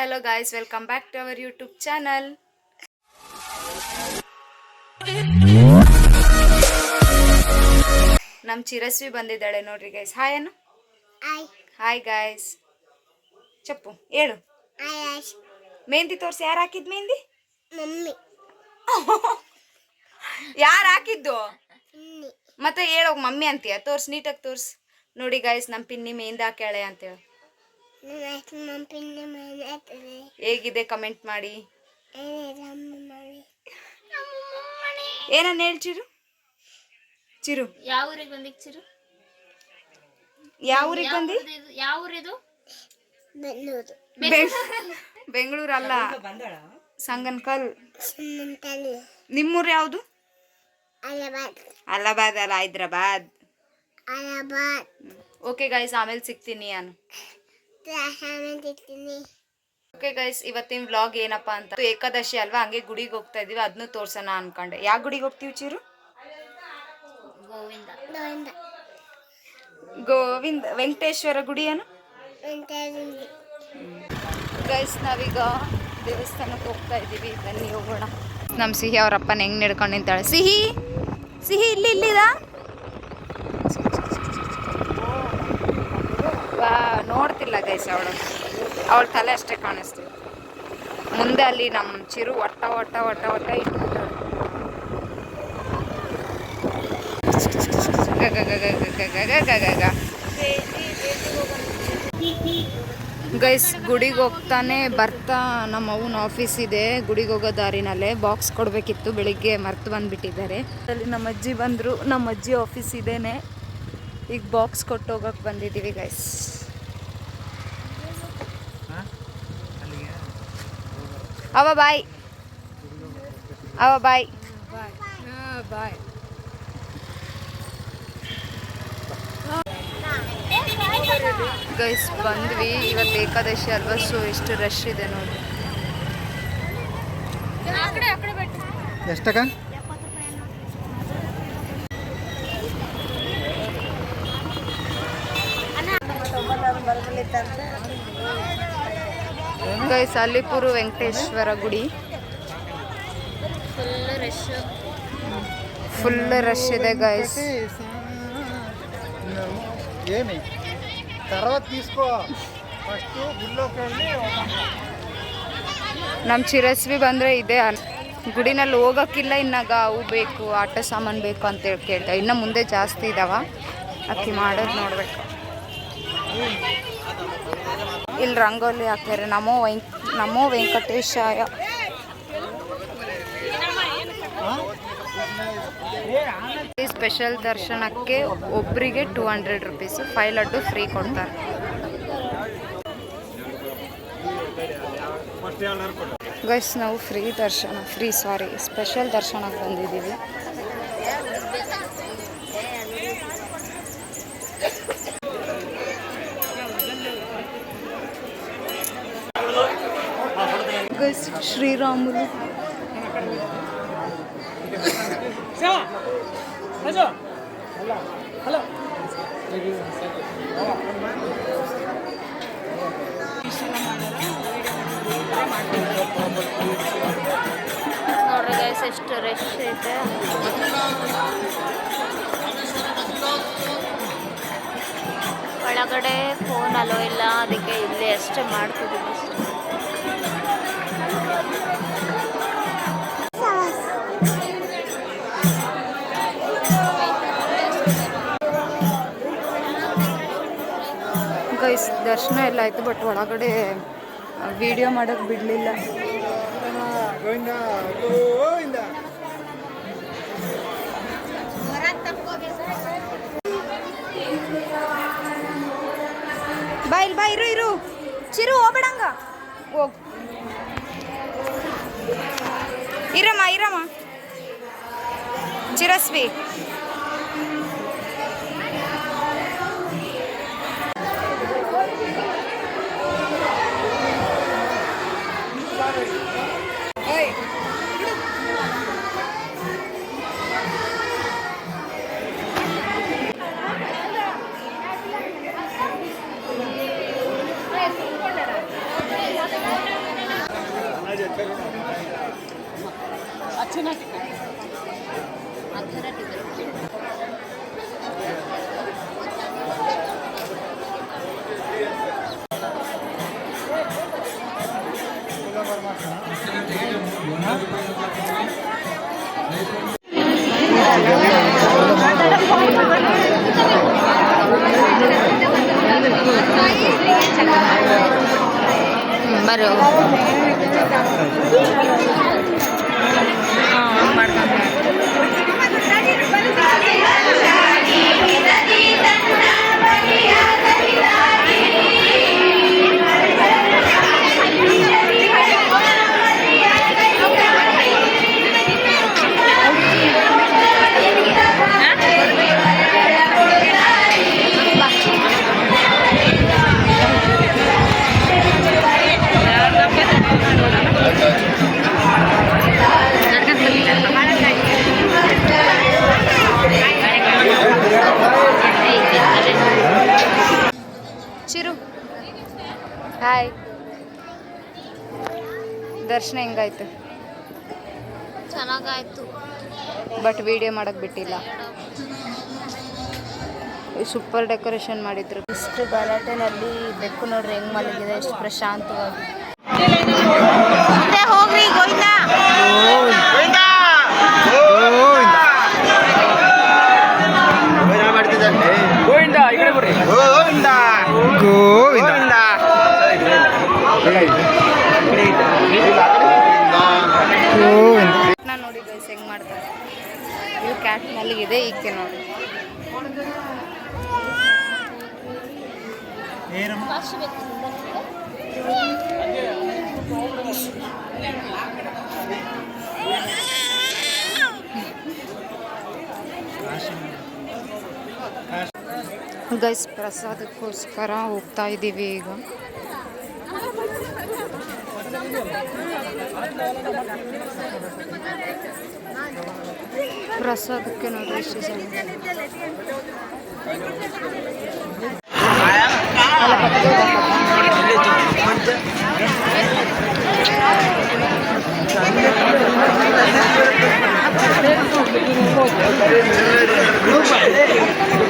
Hello guys, welcome back to our YouTube channel. ನಮ್ಮ ಚಿರಸ್ವಿ ಬಂದಿದ್ದಾಳೆ ನೋಡ್ರಿ ಗೈಸ್. ಹಾಯ್ ಅನ್ನು. Hi guys. ಚಪ್ಪು ಹೇಳು. ಮೆಹಂದಿ ತೋರಿಸಿ. ಯಾರು ಹಾಕಿದ್ ಮೆಹಂದಿ? ಮಮ್ಮಿ. ಯಾರು ಹಾಕಿದ್ದು? ಮತ್ತೆ ಹೇಳೋ ಮಮ್ಮಿ ಅಂತೀಯ. ತೋರ್ಸ್, ನೀಟಾಗಿ ತೋರ್ಸ್. ನೋಡಿ ಗಾಯ್ಸ್, ನಮ್ಮ ಪಿನ್ನಿ ಮೆಹಂದಿ ಹಾಕ್ಯಾಳೆ ಅಂತೇಳಿ. ಹೇಗಿದೆ ಕಮೆಂಟ್ ಮಾಡಿ. ಏನನ್ನ ಹೇಳಿ ಚಿರು. ಚಿರು, ಯಾವ ಊರಿಗೆ ಬಂದಿ ಚಿರು? ಯಾವ ಊರಿಗೆ ಬಂದಿ? ಯಾವ ಊರಿದು? ಬೆಂಗಳೂರು ಅಲ್ಲ, ಸಂಗನಕಲ್. ನಿಮ್ಮೂರು ಯಾವುದು? ಅಲಹಾಬಾದ್ ಅಲ್ಲ, ಹೈದ್ರಾಬಾದ್. ಓಕೆ ಗೈಸ್, ಆಮೇಲೆ ಸಿಗ್ತೀನಿ ನಾನು. ಓಕೆ ಗೈಸ್, ಇವತ್ತಿನ ವ್ಲಾಗ್ ಏನಪ್ಪಾ ಅಂತ, ಏಕಾದಶಿ ಅಲ್ವಾ, ಹಂಗೆ ಗುಡಿಗೆ ಹೋಗ್ತಾ ಇದೀವಿ. ಅದನ್ನು ತೋರ್ಸೋಣ ಅನ್ಕೊಂಡೆ. ಯಾವ ಗುಡಿಗೆ ಹೋಗ್ತೀವಿ ಚಿರು? ಗೋವಿಂದ ವೆಂಕಟೇಶ್ವರ ಗುಡಿಯನು ಗೈಸ್. ನಾವೀಗ ದೇವಸ್ಥಾನಕ್ಕೆ ಹೋಗ್ತಾ ಇದ್ದೀವಿ. ಬನ್ನಿ ಹೋಗೋಣ. ನಮ್ಮ ಸಿಹಿ ಅವ್ರ ಅಪ್ಪನ ಹೆಂಗ್ ನಡ್ಕೊಂಡು ನಿಂತಾಳೆ. ಸಿಹಿ ಸಿಹಿ ಇಲ್ಲಿದ ನೋಡ್ತಿಲ್ಲ ಗೈಸ್. ಅವಳ ತಲೆ ಅಷ್ಟೇ ಕಾಣಿಸ್ತೀವಿ. ಮುಂದೆ ಅಲ್ಲಿ ನಮ್ಮ ಚಿರು ಒಟ್ಟ ಒಟ್ಟ ಒಟ್ಟ ಒಟ್ಟ ಇಟ್ಬಿಟ್ಟಾಳೆ. ಗೈಸ್, ಗುಡಿಗೆ ಹೋಗ್ತಾನೆ ಬರ್ತಾ ನಮ್ಮ ಅವನ ಆಫೀಸ್ ಇದೆ. ಗುಡಿಗೆ ಹೋಗೋ ದಾರಿನಲ್ಲೇ ಬಾಕ್ಸ್ ಕೊಡಬೇಕಿತ್ತು, ಬೆಳಿಗ್ಗೆ ಮರ್ತು ಬಂದುಬಿಟ್ಟಿದ್ದಾರೆ. ಅಲ್ಲಿ ನಮ್ಮ ಅಜ್ಜಿ ಬಂದರು. ನಮ್ಮ ಅಜ್ಜಿ ಆಫೀಸ್ ಇದೇನೆ. ಈಗ ಬಾಕ್ಸ್ ಕೊಟ್ಟು ಹೋಗಕ್ಕೆ ಬಂದಿದ್ದೀವಿ ಗೈಸ್. ಅವ ಬಾಯ್, ಅವ ಬಾಯ್ ಬಾಯ್. ಗೈಸ್ ಬಂದ್ವಿ. ಇವತ್ತು ಏಕಾದಶಿ ಅಲ್ವಾ, ಸೊ ಎಷ್ಟು ರಶ್ ಇದೆ ನೋಡಿ. ಎಷ್ಟಕ್ಕ? ಗೈಸ್, ಅಲ್ಲಿಪುರ ವೆಂಕಟೇಶ್ವರ ಗುಡಿ ಫುಲ್ ರಶ್ ಇದೆ ಗೈಸ್. ನಮ್ಮ ಚಿರಸ್ವಿ ಬಂದರೆ ಇದೆ ಗುಡಿನಲ್ಲಿ ಹೋಗೋಕ್ಕಿಲ್ಲ. ಇನ್ನಾಗ ಅವು ಬೇಕು, ಆಟ ಸಾಮಾನು ಬೇಕು ಅಂತೇಳಿ ಕೇಳ್ತಾ. ಇನ್ನು ಮುಂದೆ ಜಾಸ್ತಿ ಇದಾವ, ಅಕ್ಕಿ ಮಾಡೋದು ನೋಡ್ಬೇಕು. ಇಲ್ಲಿ ರಂಗೋಲಿ ಹಾಕ್ಯಾರೆ. ನಮೋ ವೆಂಕಟೇಶಾಯ. ಈ ಸ್ಪೆಷಲ್ ದರ್ಶನಕ್ಕೆ ಒಬ್ಬರಿಗೆ 200 ರೂಪೀಸ್, 5 ಲಡ್ಡು ಫ್ರೀ ಕೊಡ್ತಾರೆ. ಗೈಸ್, ನಾವು ಸ್ಪೆಷಲ್ ದರ್ಶನಕ್ಕೆ ಬಂದಿದ್ದೀವಿ. ಗೈಸ್, ಶ್ರೀರಾಮುಲು ನೋಡ್ರಿ ಗೈಸ್, ಎಷ್ಟು ರಶ್ ಐತೆ. ಒಳಗಡೆ ಫೋನ್ ಅಲೋ ಇಲ್ಲ, ಅದಕ್ಕೆ ಇಲ್ಲೇ ಅಷ್ಟೇ ಮಾಡ್ತಿದ್ದೀವಿ. ಗೈಸ್, ದರ್ಶನ ಎಲ್ಲ ಆಯಿತು, ಬಟ್ ಒಳಗಡೆ ವಿಡಿಯೋ ಮಾಡೋಕ್ಕೆ ಬಿಡಲಿಲ್ಲ. ಬಾ ಇರು ಚಿರು, ಹೋಗ್ಬೇಡಂಗ ಹೋಗು. ಇರಮ್ಮ ಚಿರಸ್ವಿ. ಬರೋ ಚಿರು ಹಾಯ್. ದರ್ಶನ ಹೆಂಗಾಯ್ತು? ಚೆನ್ನಾಗಾಯ್ತು. ಬಟ್ ವಿಡಿಯೋ ಮಾಡಕ್ ಬಿಟ್ಟಿಲ್ಲ. ಸೂಪರ್ ಡೆಕೋರೇಷನ್ ಮಾಡಿದ್ರು. ಇಷ್ಟು ಗಲಾಟೆನಲ್ಲಿ ಬೆಕ್ಕು ನೋಡ್ರಿ ಹೆಂಗ್ ಮಲಗಿದೆ, ಎಷ್ಟು ಪ್ರಶಾಂತವಾಗಿ. ಹೋಗ್ರಿ ಗೋವಿಂದ. ನಾನು ನೋಡಿ ಗೈಸ್ ಹೆಂಗ್ ಮಾಡ್ತಾರೆ. ಇದು ಕ್ಯಾಟ್ ಮಲಗಿದೆ, ಈಕೆ ನೋಡಿ. ಗೈಸ್ ಪ್ರಸಾದಕ್ಕೋಸ್ಕರ ಹೋಗ್ತಾ ಇದ್ದೀವಿ ಈಗ. ಪ್ರಸಾದಕ್ಕೆ ನೋಡಿ ಎಷ್ಟು ಜನ.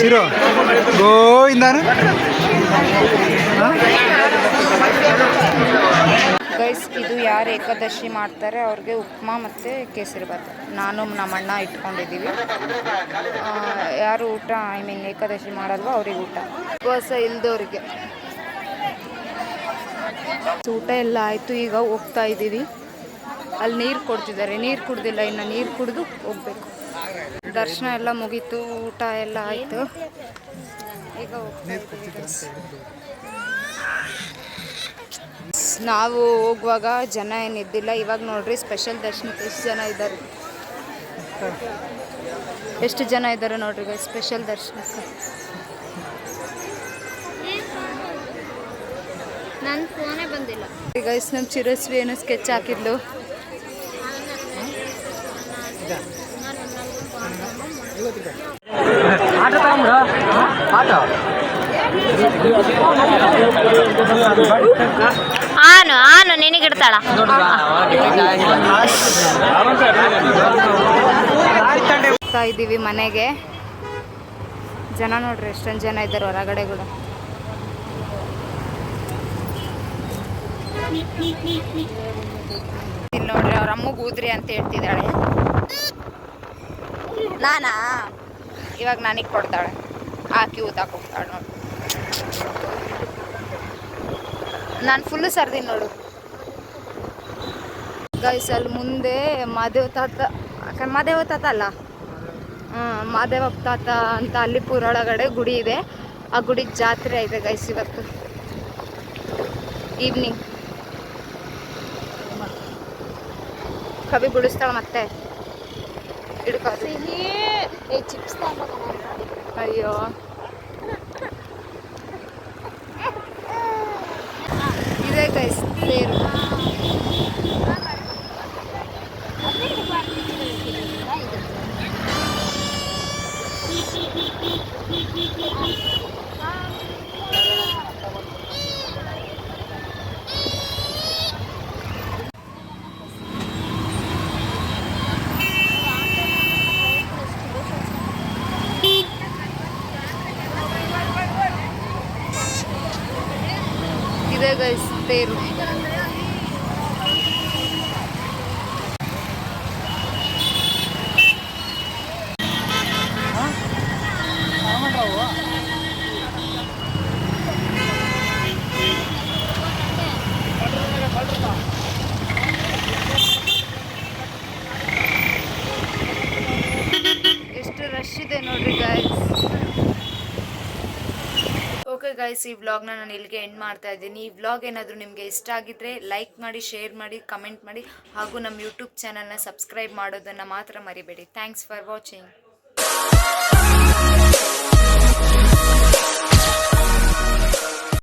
ಚಿರು ಗೋವಿಂದಾನು ಗೈಸ್ ಇದು ಯಾರು ಏಕಾದಶಿ ಮಾಡ್ತಾರೆ ಅವ್ರಿಗೆ ಉಪ್ಮಾ ಮತ್ತು ಕೇಸರಿ ಭಾತ್ ನಾನು ನಮ್ಮ ಅಣ್ಣ ಇಟ್ಕೊಂಡಿದ್ದೀವಿ. ಯಾರು ಊಟ ಏಕಾದಶಿ ಮಾಡಲ್ವೋ ಅವ್ರಿಗೆ ಊಟ, ಉಪವಾಸ ಇಲ್ದವ್ರಿಗೆ. ಊಟ ಎಲ್ಲ ಆಯಿತು, ಈಗ ಹೋಗ್ತಾ ಇದ್ದೀವಿ. ಅಲ್ಲಿ ನೀರು ಕೊಡ್ತಿದ್ದಾರೆ, ನೀರು ಕುಡ್ದಿಲ್ಲ, ಇನ್ನು ನೀರು ಕುಡಿದು ಹೋಗ್ಬೇಕು. ದರ್ಶನ ಎಲ್ಲ ಮುಗೀತು, ಊಟ ಎಲ್ಲ ಆಯಿತು, ಈಗ ಹೋಗ್ತಾ ಇದ್ದೀವಿ. ನಾವು ಹೋಗುವಾಗ ಜನ ಏನಿದ್ದಿಲ್ಲ. ಇವಾಗ ನೋಡ್ರಿ ಸ್ಪೆಷಲ್ ದರ್ಶನಕ್ಕೆ ಎಷ್ಟು ಜನ ಇದ್ದಾರೆ, ಎಷ್ಟು ಜನ ಇದ್ದಾರೆ ನೋಡ್ರಿ ಸ್ಪೆಷಲ್ ದರ್ಶನಕ್ಕೆ. ನನ್ನ ಫೋನೇ ಬಂದಿಲ್ಲ ಗೈಸ್. ನಮ್ಮ ಚಿರಸ್ವಿ ಏನೋ ಸ್ಕೆಚ್ ಹಾಕಿದ್ಲು. ಆನು ನಿನಗಿಡ್ತಾಳ. ಹೋಗ್ತಾ ಇದ್ದೀವಿ ಮನೆಗೆ. ಜನ ನೋಡ್ರಿ ಎಷ್ಟೊಂದು ಜನ ಇದ್ದಾರೆ ಹೊರಗಡೆ ಕೂಡ. ಇಲ್ಲಿ ನೋಡ್ರಿ ಅವ್ರ ಅಮ್ಮಗೆ ಊದ್ರಿ ಅಂತ ಹೇಳ್ತಿದ್ದಾಳೆ. ನಾನಾ ಇವಾಗ ನನಗೆ ಕೊಡ್ತಾಳೆ, ಹಾಕಿ ಊತಾಕ್ ಹೋಗ್ತಾಳೆ ನೋಡಿ. ನಾನು ಫುಲ್ಲು ಸರ್ದೀನಿ ನೋಡು ಗೈಸ್. ಅಲ್ಲಿ ಮುಂದೆ ಮಾದೇವ ತಾತ ಅಲ್ಲ, ಮಾದೇವ ತಾತ ಅಂತ ಅಲ್ಲಿಪುರ ಒಳಗಡೆ ಗುಡಿ ಇದೆ. ಆ ಗುಡಿ ಜಾತ್ರೆ ಇದೆ ಗೈಸ್ ಇವತ್ತು ಈವ್ನಿಂಗ್. ಕವಿ ಬಿಡಿಸ್ತಾಳೆ ಮತ್ತೆ ಹಿಡ್ಕೋದು. ಚಿಪ್ಸ್ ಅಯ್ಯೋ ಇದೇ ಗೈಸ್ ತೇರು. ತೇರು. ಎಷ್ಟು ರಶ್ ಇದೆ ನೋಡ್ರಿ ಗಾಯ್ಸ್. ಓಕೆ ಗೈಸ್, ಈ ವ್ಲಾಗ್ನ ನಾನು ಇಲ್ಲಿಗೆ ಎಂಡ್ ಮಾಡ್ತಾ ಇದ್ದೀನಿ. ಈ ವ್ಲಾಗ್ ಏನಾದರೂ ನಿಮಗೆ ಇಷ್ಟ ಆಗಿದ್ರೆ ಲೈಕ್ ಮಾಡಿ, ಶೇರ್ ಮಾಡಿ, ಕಮೆಂಟ್ ಮಾಡಿ, ಹಾಗೂ ನಮ್ಮ ಯೂಟ್ಯೂಬ್ ಚಾನಲ್ನ ಸಬ್ಸ್ಕ್ರೈಬ್ ಮಾಡೋದನ್ನು ಮಾತ್ರ ಮರಿಬೇಡಿ. Thanks for watching.